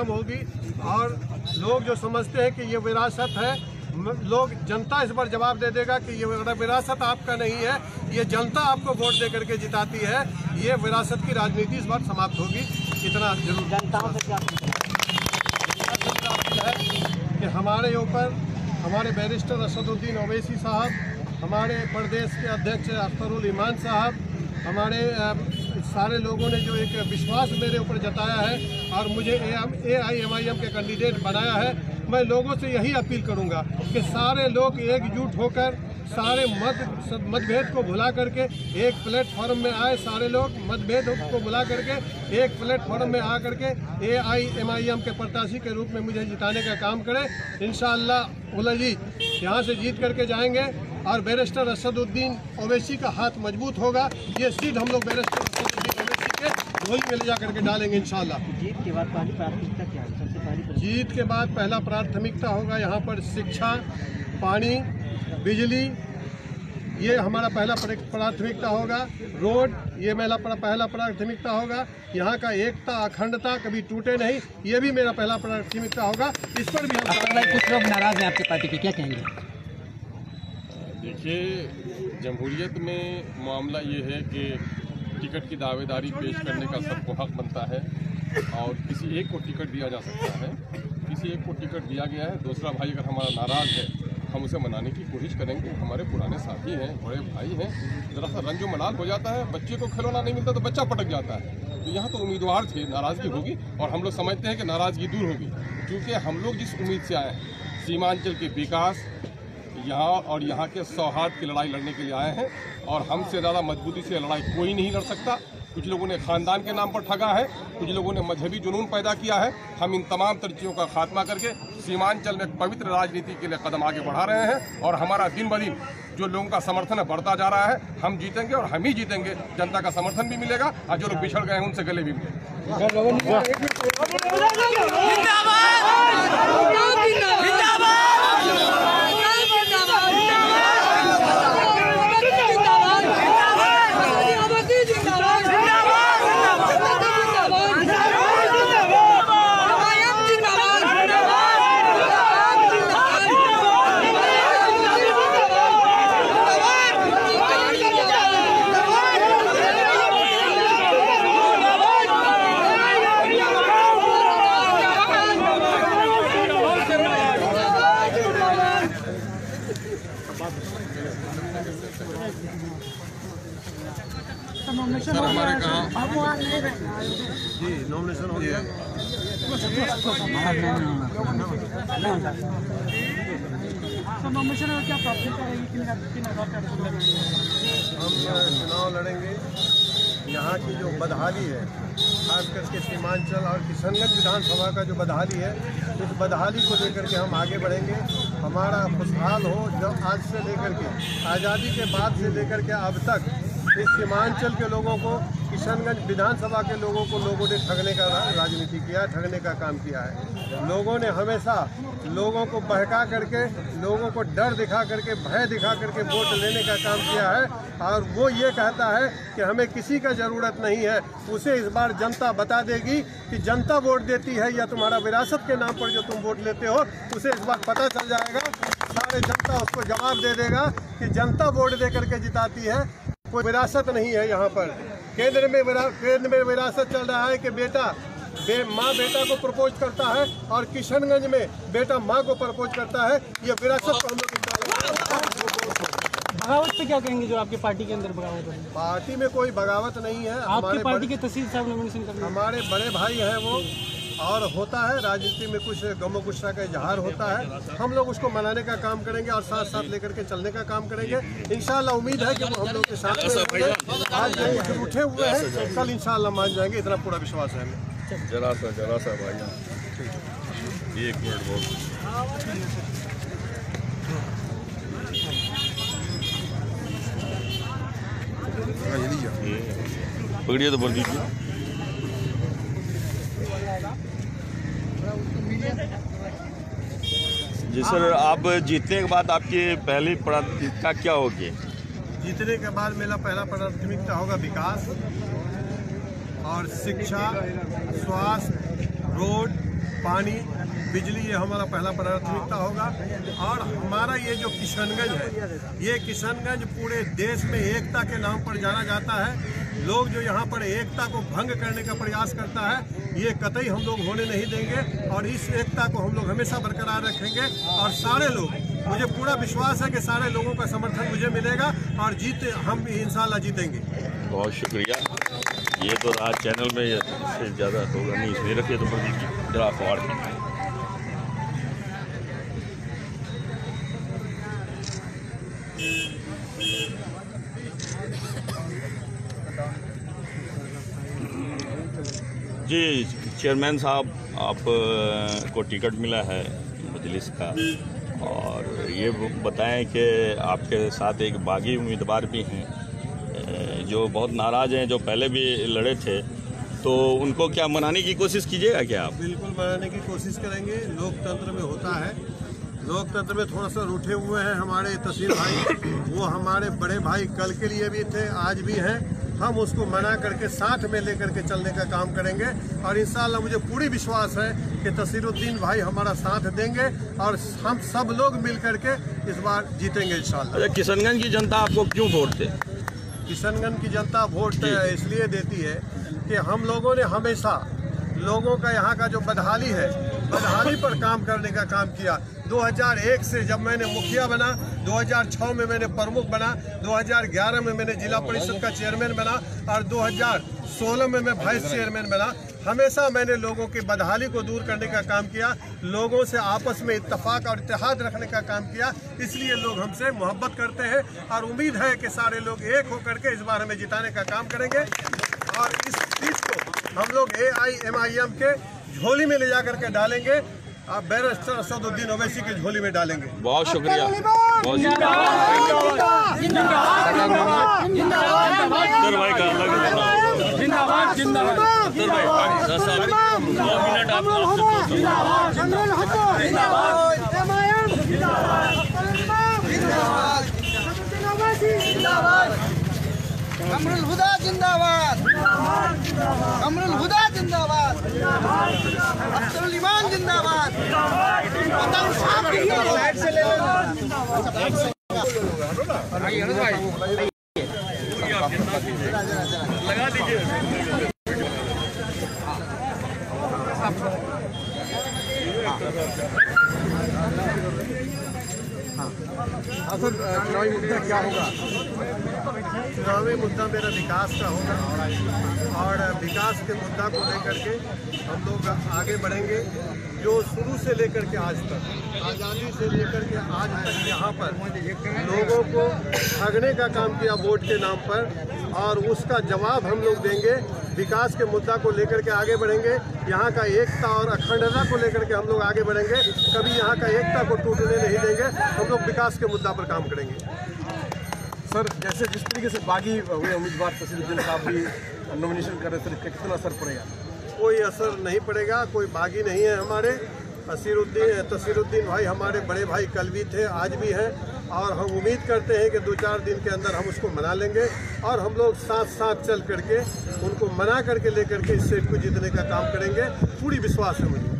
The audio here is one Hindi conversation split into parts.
ख़त्म होगी। और लोग जो समझते हैं कि ये विरासत है, लोग जनता इस बार जवाब दे देगा कि ये विरासत आपका नहीं है, ये जनता आपको वोट दे करके जिताती है। ये विरासत की राजनीति इस बार समाप्त होगी, इतना जरूर। जनता से क्या है कि हमारे ऊपर हमारे बैरिस्टर असदुद्दीन ओवैसी साहब, हमारे प्रदेश के अध्यक्ष अख्तरुल ईमान साहब, हमारे सारे लोगों ने जो एक विश्वास मेरे ऊपर जताया है और मुझे AIMIM के कैंडिडेट बनाया है, मैं लोगों से यही अपील करूंगा कि सारे लोग एकजुट होकर सारे मतभेद को भुला करके एक प्लेटफॉर्म में आए। सारे लोग मतभेद को भुला करके एक प्लेटफॉर्म में आ करके AIMIM के प्रत्याशी के रूप में मुझे जिताने का काम करें। इंशाअल्लाह उला जी यहाँ से जीत करके जाएंगे और बैरिस्टर असदुद्दीन ओवैसी का हाथ मजबूत होगा। ये सीट हम लोग बैरिस्टर असदुद्दीन ओवैसी के गोली में ले जा करके डालेंगे इंशाअल्लाह। जीत के बाद पहली प्राथमिकता क्या है? सबसे पहली जीत के बाद पहला प्राथमिकता होगा यहाँ पर शिक्षा, पानी, बिजली, ये हमारा पहला प्राथमिकता होगा। रोड, ये मेरा पहला प्राथमिकता होगा। यहाँ का एकता अखंडता कभी टूटे नहीं, ये भी मेरा पहला प्राथमिकता होगा। इस पर भी हम कुछ लोग नाराज हैं आपके पार्टी के, क्या कहेंगे? देखिए, जमहूरियत में मामला ये है कि टिकट की दावेदारी पेश करने का सबको हक बनता है और किसी एक को टिकट दिया जा सकता है। किसी एक को टिकट दिया गया है, दूसरा भाई अगर हमारा नाराज़ है हम उसे मनाने की कोशिश करेंगे। हमारे पुराने साथी हैं, बड़े भाई हैं, ज़रा सा रंजो मलाल हो जाता है। बच्चे को खिलौना नहीं मिलता तो बच्चा पटक जाता है। तो यहाँ तो उम्मीदवार थे, नाराज़गी होगी और हम लोग समझते हैं कि नाराज़गी दूर होगी, क्योंकि हम लोग जिस उम्मीद से आए हैं सीमांचल के विकास यहाँ और यहाँ के सौहार्द की लड़ाई लड़ने के लिए आए हैं और हमसे ज़्यादा मजबूती से लड़ाई कोई नहीं लड़ सकता। कुछ लोगों ने ख़ानदान के नाम पर ठगा है, कुछ लोगों ने मजहबी जुनून पैदा किया है। हम इन तमाम चीज़ों का खात्मा करके सीमांचल में पवित्र राजनीति के लिए कदम आगे बढ़ा रहे हैं और हमारा दिन ब दिन जो लोगों का समर्थन है बढ़ता जा रहा है। हम जीतेंगे और हम ही जीतेंगे। जनता का समर्थन भी मिलेगा और जो लोग बिछड़ गए हैं उनसे गले भी मिलेंगे। सर हमारे कहाँ जी नॉमिनेशन हो गया। नॉमिनेशन में क्या प्राथमिकता रहेगी? हम चुनाव लड़ेंगे। यहाँ की जो बदहाली है, खास करके सीमांचल और किशनगंज विधानसभा का जो बदहाली है, इस बदहाली को लेकर के हम आगे बढ़ेंगे। हमारा खुशहाल हो, जब आज से लेकर के आज़ादी के बाद से लेकर के अब तक इस सीमांचल के लोगों को, किशनगंज विधानसभा के लोगों को लोगों ने ठगने का राजनीति किया, ठगने का काम किया है। लोगों ने हमेशा लोगों को बहका करके, लोगों को डर दिखा करके, भय दिखा करके वोट लेने का काम किया है और वो ये कहता है कि हमें किसी का ज़रूरत नहीं है। उसे इस बार जनता बता देगी कि जनता वोट देती है या तुम्हारा विरासत के नाम पर जो तुम वोट लेते हो, उसे इस बार पता चल जाएगा। सारे जनता उसको जवाब दे देगा कि जनता वोट दे करके जिताती है, कोई विरासत नहीं है। यहाँ पर केंद्र में विरासत चल रहा है कि माँ बेटा को प्रपोज करता है और किशनगंज में बेटा माँ को प्रपोज करता है। ये विरासत को हम लोग बगावत पे क्या कहेंगे? जो आपके पार्टी के अंदर बगावत है? पार्टी में कोई बगावत नहीं है। आपकी पार्टी के तहसील साहब नॉमिनेशन कर, हमारे बड़े भाई हैं वो, और होता है राजनीति में कुछ गम गुस्सा का इजहार होता है। हम लोग उसको मनाने का काम करेंगे और साथ साथ लेकर के चलने का काम करेंगे। इंशाल्लाह उम्मीद है कि वो हम लोग के साथ में आज जो उठे हुए हैं कल इंशाल्लाह मान जाएंगे, इतना पूरा विश्वास है हमें। जरा सा भाई, एक मिनट बहुत पकड़िए तो बोल दीजिए। जी सर, आप जीतने के बाद आपकी पहली प्राथमिकता क्या होगी? जीतने के बाद मेरा पहला प्राथमिकता होगा विकास और शिक्षा, स्वास्थ्य, रोड, पानी, बिजली, ये हमारा पहला प्राथमिकता होगा। और हमारा ये जो किशनगंज है, ये किशनगंज पूरे देश में एकता के नाम पर जाना जाता है। लोग जो यहाँ पर एकता को भंग करने का प्रयास करता है, ये कतई हम लोग होने नहीं देंगे और इस एकता को हम लोग हमेशा बरकरार रखेंगे। और सारे लोग, मुझे पूरा विश्वास है कि सारे लोगों का समर्थन मुझे मिलेगा और हम इंशाल्लाह जीतेंगे। बहुत शुक्रिया। ये तो आज चैनल में इससे ज़्यादा होगा नहीं, इसमें रखिए तो जरा अखबार की। जी चेयरमैन साहब, आप को टिकट मिला है मजलिस का, और ये बताएं कि आपके साथ एक बागी उम्मीदवार भी हैं जो बहुत नाराज़ हैं, जो पहले भी लड़े थे, तो उनको क्या मनाने की कोशिश कीजिएगा क्या आप? बिल्कुल मनाने की कोशिश करेंगे। लोकतंत्र में होता है, लोकतंत्र में थोड़ा सा रूठे हुए हैं हमारे तहसील भाई, वो हमारे बड़े भाई कल के लिए भी थे, आज भी हैं। हम उसको मना करके साथ में लेकर के चलने का काम करेंगे और इंशाल्लाह मुझे पूरी विश्वास है कि तसीरुद्दीन भाई हमारा साथ देंगे और हम सब लोग मिल करके इस बार जीतेंगे इंशाल्लाह। अच्छा, किशनगंज की जनता आपको क्यों वोट दे? किशनगंज की जनता वोट इसलिए देती है कि हम लोगों ने हमेशा लोगों का, यहाँ का जो बदहाली है, बदहाली पर काम करने का काम किया। 2001 से जब मैंने मुखिया बना, 2006 में मैंने प्रमुख बना, 2011 में मैंने जिला परिषद का चेयरमैन बना और 2016 में मैं वाइस चेयरमैन बना। हमेशा मैंने लोगों की बदहाली को दूर करने का काम किया, लोगों से आपस में इत्तेफाक और इत्तेहाद रखने का काम किया। इसलिए लोग हमसे मोहब्बत करते हैं और उम्मीद है कि सारे लोग एक होकर के इस बार हमें जिताने का काम करेंगे और इस चीज़ को हम लोग AIMIM के झोली में ले जा करके डालेंगे, आप बैरिस्टर असदुद्दीन ओवैसी के झोली में डालेंगे। बहुत शुक्रिया। बहुत कमरुल हुदा जिंदाबाद, कमरुल हुदा जिंदाबाद, अफ्जल ईमान जिंदाबाद, पतंग साहब लगा दीजिए। सर, चुनावी मुद्दा क्या होगा? चुनावी मुद्दा मेरा विकास का होगा और विकास के मुद्दा को लेकर के हम लोग आगे बढ़ेंगे। जो शुरू से लेकर के आज तक, आज़ादी से लेकर के आज तक यहाँ पर लोगों को ठगने का काम किया वोट के नाम पर, और उसका जवाब हम लोग देंगे। विकास के मुद्दा को लेकर के आगे बढ़ेंगे, यहाँ का एकता और अखंडता को लेकर के हम लोग आगे बढ़ेंगे। कभी यहाँ का एकता को टूटने नहीं देंगे, हम लोग विकास के मुद्दा पर काम करेंगे। सर, जैसे जिस तरीके से बागी हुए उम्मीदवार तसीरुद्दीन साहब भी नॉमिनेशन कर रहे थे, इसका कितना असर पड़ेगा? कोई असर नहीं पड़ेगा, कोई बागी नहीं है हमारे। तसीरुद्दीन भाई हमारे बड़े भाई कल भी थे, आज भी हैं, और हम उम्मीद करते हैं कि 2-4 दिन के अंदर हम उसको मना लेंगे और हम लोग साथ साथ चल करके उनको मना करके लेकर के इस सीट को जीतने का काम करेंगे। पूरी विश्वास है मुझे।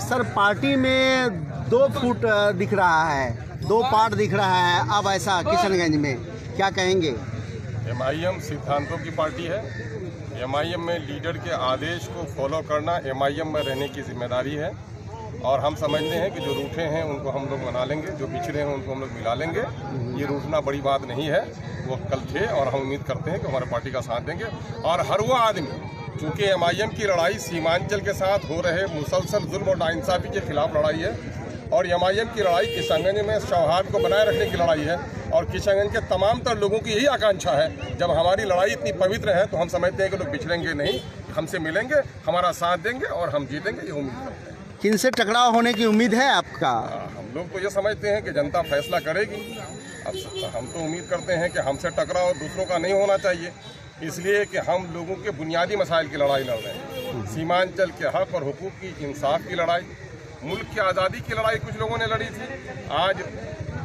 सर, पार्टी में 2 फुट दिख रहा है, 2 पार्ट दिख रहा है अब ऐसा किशनगंज में, क्या कहेंगे? MIM सिद्धांतों की पार्टी है। MIM में लीडर के आदेश को फॉलो करना MIM में रहने की जिम्मेदारी है और हम समझते हैं कि जो रूठे हैं उनको हम लोग मना लेंगे, जो पिछड़े हैं उनको हम लोग मिला लेंगे। ये रूठना बड़ी बात नहीं है, वो कल थे और हम उम्मीद करते हैं कि हमारे पार्टी का साथ देंगे। और हर वो आदमी, चूँकि MIM की लड़ाई सीमांचल के साथ हो रहे मुसलसल जुल्म और नाइंसाफ़ी के खिलाफ लड़ाई है और MIM की लड़ाई किशनगंज में सौहार्द को बनाए रखने की लड़ाई है और किशनगंज के तमाम तर लोगों की यही आकांक्षा है। जब हमारी लड़ाई इतनी पवित्र है तो हम समझते हैं कि लोग बिछड़ेंगे नहीं, हमसे मिलेंगे, हमारा साथ देंगे और हम जीतेंगे, ये उम्मीद करते हैं। किनसे टकराव होने की उम्मीद है आपका? हम लोग तो ये समझते हैं कि जनता फैसला करेगी। अब हम तो उम्मीद करते हैं कि हमसे टकराव दूसरों का नहीं होना चाहिए, इसलिए कि हम लोगों के बुनियादी मसाइल की लड़ाई लड़ रहे हैं। सीमांचल के हक और हुकूक की, इंसाफ की लड़ाई, मुल्क की आज़ादी की लड़ाई कुछ लोगों ने लड़ी थी। आज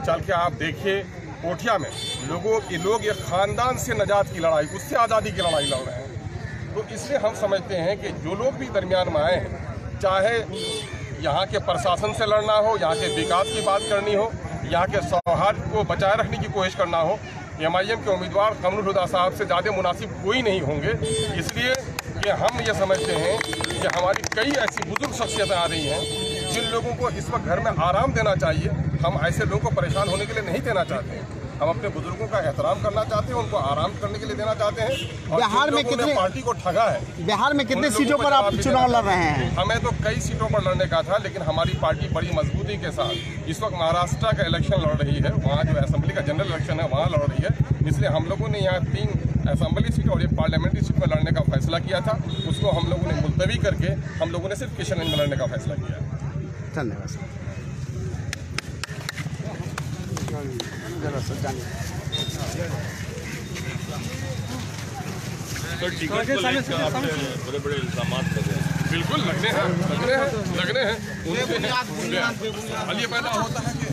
चल के आप देखिए कोठिया में लोग एक खानदान से नजात की लड़ाई, उससे आज़ादी की लड़ाई लड़ रहे हैं। तो इसलिए हम समझते हैं कि जो लोग भी दरमियान में आए हैं, चाहे यहाँ के प्रशासन से लड़ना हो, यहाँ के विकास की बात करनी हो, यहाँ के सौहार्द को बचाए रखने की कोशिश करना हो, MIM के उम्मीदवार कमरुल हुदा साहब से ज़्यादा मुनासिब कोई नहीं होंगे। इसलिए कि हम ये समझते हैं कि हमारी कई ऐसी बुजुर्ग शख्सियतें आ रही हैं जिन लोगों को इस वक्त घर में आराम देना चाहिए। हम ऐसे लोगों को परेशान होने के लिए नहीं देना चाहते हैं। हम अपने बुजुर्गों का एहतराम करना चाहते हैं, उनको आराम करने के लिए देना चाहते हैं। और बिहार में कितने पार्टी को ठगा है, बिहार में कितने सीटों पर आप चुनाव लड़ रहे हैं? हमें तो कई सीटों पर लड़ने का था, लेकिन हमारी पार्टी बड़ी मजबूती के साथ इस वक्त महाराष्ट्र का इलेक्शन लड़ रही है। वहाँ जो असेंबली का जनरल इलेक्शन है वहाँ लड़ रही है। इसलिए हम लोगों ने यहाँ 3 असेंबली सीट और 1 पार्लियामेंट्री सीट में लड़ने का फैसला किया था। उसको हम लोगों ने मुलतवी करके हम लोगों ने सिर्फ किशनगंज में लड़ने का फैसला किया। धन्यवाद तो टिकट को लेकर आप बड़े-बड़े इल्जाम लगे हैं। बिल्कुल लगने हैं। उनसे खाली पैदा होता है कि